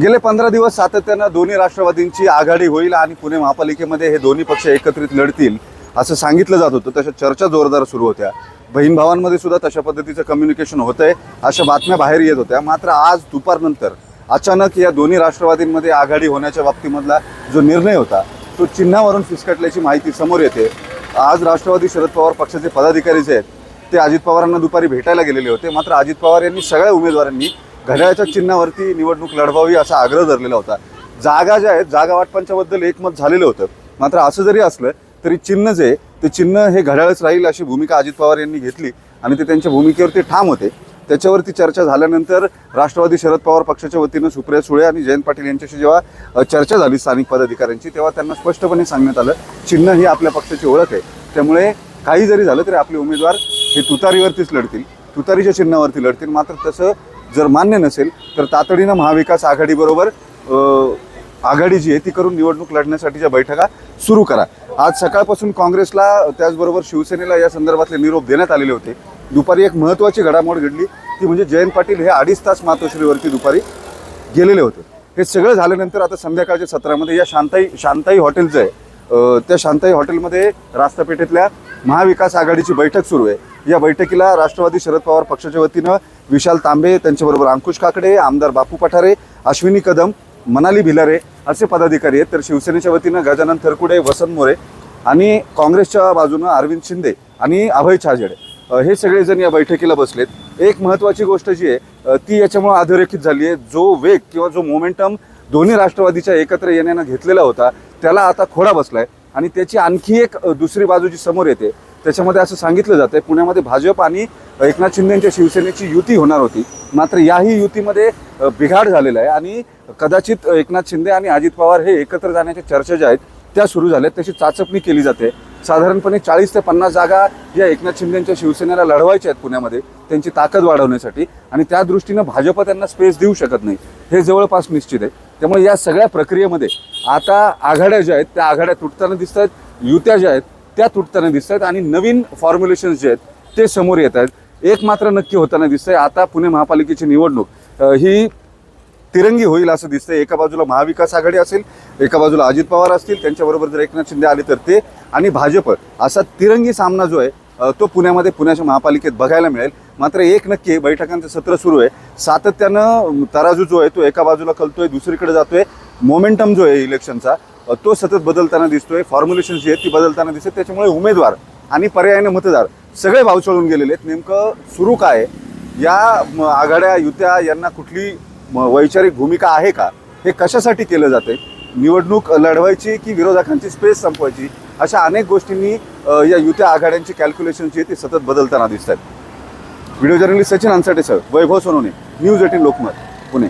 गेले 15 दिवस सातत्यानं दोन्ही राष्ट्रवादींची आघाडी होईल आणि पुणे महापालिकेमध्ये हे दोन्ही पक्ष एकत्रित लढतील असं सांगितलं जात होतं. तशा चर्चा जोरदार सुरू होत्या. बहीण भावांमध्ये सुद्धा तशा पद्धतीचं कम्युनिकेशन होतंय अशा बातम्या बाहेर येत होत्या. मात्र आज दुपारनंतर अचानक या दोन्ही राष्ट्रवादींमध्ये आघाडी होण्याच्या बाबतीमधला जो निर्णय होता तो चिन्हावरून फिसकटल्याची माहिती समोर येते. आज राष्ट्रवादी शरद पवार पक्षाचे पदाधिकारी जे आहेत ते अजित पवारांना दुपारी भेटायला गेलेले होते. मात्र अजित पवार यांनी सगळ्या उमेदवारांनी घड्याळाच्या चिन्हावरती निवडणूक लढवावी असा आग्रह धरलेला होता. जागा ज्या आहेत जागा वाटपांच्याबद्दल एकमत झालेलं होतं. मात्र असं जरी असलं तरी चिन्ह जे ते चिन्ह हे घड्याळच राहील अशी भूमिका अजित पवार यांनी घेतली आणि ते त्यांच्या भूमिकेवरती ठाम होते. त्याच्यावरती चर्चा झाल्यानंतर राष्ट्रवादी शरद पवार पक्षाच्या वतीनं सुप्रिया सुळे आणि जयंत पाटील यांच्याशी जेव्हा चर्चा झाली स्थानिक पदाधिकाऱ्यांची तेव्हा त्यांना स्पष्टपणे सांगण्यात आलं चिन्ह ही आपल्या पक्षाची ओळख आहे. त्यामुळे काही जरी झालं तरी आपले उमेदवार हे तुतारीवरतीच लढतील, तुतारीच्या चिन्हावरती लढतील. मात्र तसं जर मान्य नसेल तर तातडीनं महाविकास आघाडीबरोबर आघाडी जी आहे ती करून निवडणूक लढण्यासाठीच्या बैठका सुरू करा. आज सकाळपासून काँग्रेसला त्याचबरोबर शिवसेनेला या संदर्भातले निरोप देण्यात आलेले होते. दुपारी एक महत्त्वाची घडामोड घडली ती म्हणजे जयंत पाटील हे 2.5 तास मातोश्रीवरती दुपारी गेलेले होते. हे सगळं झाल्यानंतर आता संध्याकाळच्या सत्रामध्ये या शांताई हॉटेल जे आहे त्या शांताई हॉटेलमध्ये रास्तापेठेतल्या महाविकास आघाडीची बैठक सुरू आहे. या बैठकीला राष्ट्रवादी शरद पवार पक्षाच्या वतीनं विशाल तांबे, त्यांच्याबरोबर अंकुश काकडे, आमदार बापू पठारे, अश्विनी कदम, मनाली भिलारे असे पदाधिकारी आहेत. तर शिवसेनेच्या वतीनं गजानन थरकुडे, वसंत मोरे आणि काँग्रेसच्या बाजूनं अरविंद शिंदे आणि अभय छाजेड हे सगळेजण या बैठकीला बसलेत. एक महत्त्वाची गोष्ट जी आहे ती याच्यामुळे अधोरेखित झाली आहे. जो वेग किंवा जो मोमेंटम दोन्ही राष्ट्रवादीच्या एकत्र येण्यानं घेतलेला होता त्याला आता खोडा बसलाय आणि त्याची आणखी एक दुसरी बाजू जी समोर येते त्याच्यामध्ये असं सांगितलं जातं पुण्यामध्ये भाजप आणि एकनाथ शिंदे यांच्या शिवसेनेची युती होणार होती. मात्र याही युतीमध्ये बिघाड झालेला आहे आणि कदाचित एकनाथ शिंदे आणि अजित पवार हे एकत्र जाण्याच्या चर्चा ज्या आहेत त्या सुरू झाल्यात. त्याची चाचपणी केली जाते. साधारणपणे 40 ते 50 जागा या एकनाथ शिंदे यांच्या शिवसेनेला लढवायच्या आहेत पुण्यामध्ये त्यांची ताकद वाढवण्यासाठी आणि त्या दृष्टीनं भाजप त्यांना स्पेस देऊ शकत नाही हे जवळपास निश्चित आहे. त्यामुळे या सगळ्या प्रक्रियेमध्ये आता आघाड्या ज्या आहेत त्या आघाड्या तुटताना दिसत आहेत, युत्या ज्या आहेत त्या तुटताना दिसत आहेत आणि नवीन फॉर्म्युलेशन्स जे आहेत ते समोर येत आहेत. एक मात्र नक्की होताना दिसतंय आता पुणे महापालिकेची निवडणूक ही तिरंगी होईल असं दिसतंय. एका बाजूला महाविकास आघाडी असेल, एका बाजूला अजित पवार असतील, त्यांच्याबरोबर जर एकनाथ शिंदे आले तर ते आणि भाजप असा तिरंगी सामना जो आहे तो पुण्याच्या महापालिकेत बघायला मिळेल. मात्र एक नक्की बैठकांचं सत्र सुरू आहे. सातत्यानं तराजू जो आहे तो एका बाजूला कलतोय, दुसरीकडे जातोय. मोमेंटम जो आहे इलेक्शनचा तो सतत बदलताना दिसतोय. फॉर्म्युलेशन जी आहेत ती बदलताना दिसते. त्याच्यामुळे उमेदवार आणि पर्यायाने मतदार सगळे भावचळून गेलेले आहेत. नेमकं सुरू काय या आघाड्या युत्या यांना कुठली वैचारिक भूमिका आहे का, हे कशासाठी केलं जाते, निवडणूक लढवायची की विरोधकांची स्पेस संपवायची, अशा अनेक गोष्टींनी या युत्या आघाड्यांची कॅल्क्युलेशन जी आहे ती सतत बदलताना दिसत आहेत. व्हिडिओ जर्नलिस्ट सचिन अन्साटेसह वैभव सोनवणे, न्यूज 18 लोकमत, पुणे.